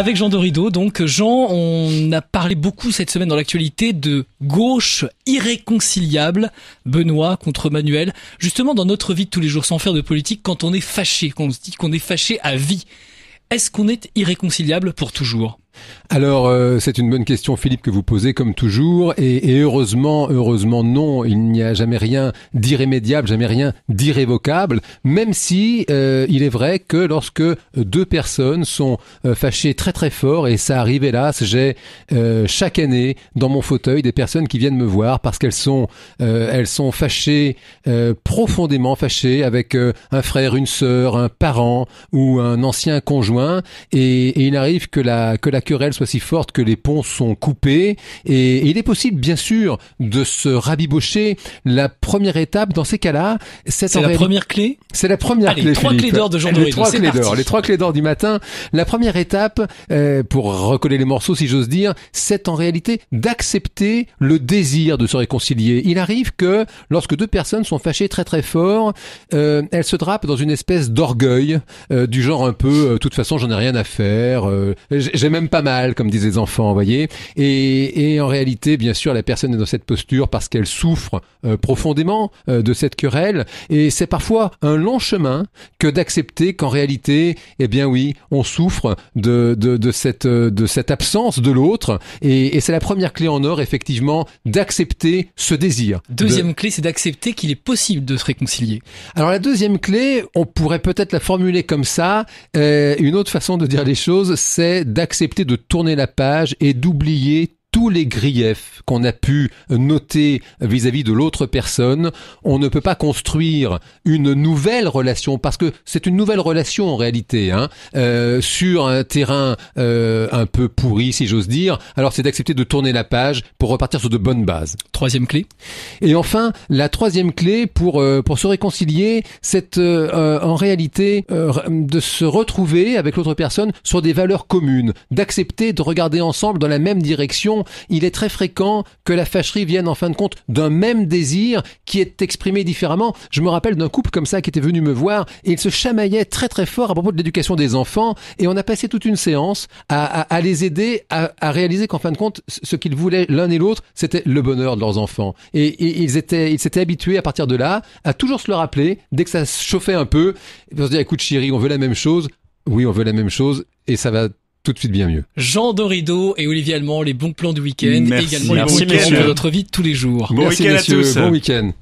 Avec Jean Dorido, donc Jean, on a parlé beaucoup cette semaine dans l'actualité de gauche irréconciliable, Benoît contre Manuel. Justement, dans notre vie de tous les jours, sans faire de politique, quand on est fâché, quand on se dit qu'on est fâché à vie, est-ce qu'on est irréconciliable pour toujours ? Alors, c'est une bonne question, Philippe, que vous posez comme toujours, et heureusement non, il n'y a jamais rien d'irrémédiable, jamais rien d'irrévocable, même si il est vrai que lorsque deux personnes sont fâchées très très fort, et ça arrive hélas, j'ai chaque année dans mon fauteuil des personnes qui viennent me voir parce qu'elles sont fâchées, profondément fâchées avec un frère, une sœur, un parent ou un ancien conjoint, et il arrive que la querelle soit si forte que les ponts sont coupés, et il est possible bien sûr de se rabibocher. La première étape dans ces cas-là, c'est la première clé. C'est la première clé. Les trois clés d'or de Jean Dorido. Les trois clés d'or du matin. La première étape, pour recoller les morceaux si j'ose dire, c'est en réalité d'accepter le désir de se réconcilier. Il arrive que lorsque deux personnes sont fâchées très très fort, elles se drapent dans une espèce d'orgueil du genre un peu, de toute façon j'en ai rien à faire, j'ai même pas mal, comme disent les enfants, vous voyez. Et en réalité, bien sûr, la personne est dans cette posture parce qu'elle souffre profondément de cette querelle. Et c'est parfois un long chemin que d'accepter qu'en réalité, eh bien oui, on souffre de cette absence de l'autre. Et c'est la première clé en or, effectivement, d'accepter ce désir. Deuxième clé, c'est d'accepter qu'il est possible de se réconcilier. Alors la deuxième clé, on pourrait peut-être la formuler comme ça. Une autre façon de dire les choses, c'est d'accepter de tourner la page et d'oublier tous les griefs qu'on a pu noter vis-à-vis de l'autre personne. On ne peut pas construire une nouvelle relation, parce que c'est une nouvelle relation en réalité, sur un terrain un peu pourri, si j'ose dire. Alors c'est d'accepter de tourner la page pour repartir sur de bonnes bases. Troisième clé. Et enfin, la troisième clé pour se réconcilier, c'est en réalité de se retrouver avec l'autre personne sur des valeurs communes, d'accepter de regarder ensemble dans la même direction. Il est très fréquent que la fâcherie vienne en fin de compte d'un même désir qui est exprimé différemment. Je me rappelle d'un couple comme ça qui était venu me voir et il se chamaillait très très fort à propos de l'éducation des enfants, et on a passé toute une séance à les aider à réaliser qu'en fin de compte, ce qu'ils voulaient l'un et l'autre, c'était le bonheur de leurs enfants. Et ils s'étaient habitués à partir de là à toujours se le rappeler dès que ça se chauffait un peu, et on se dit écoute chérie, on veut la même chose. Oui, on veut la même chose et ça va tout de suite bien mieux. Jean Dorido et Olivier Allemand, les bons plans du week-end, Merci. également les bons week-ends de notre vie de tous les jours. Merci week-end messieurs, à tous. Bon week-end.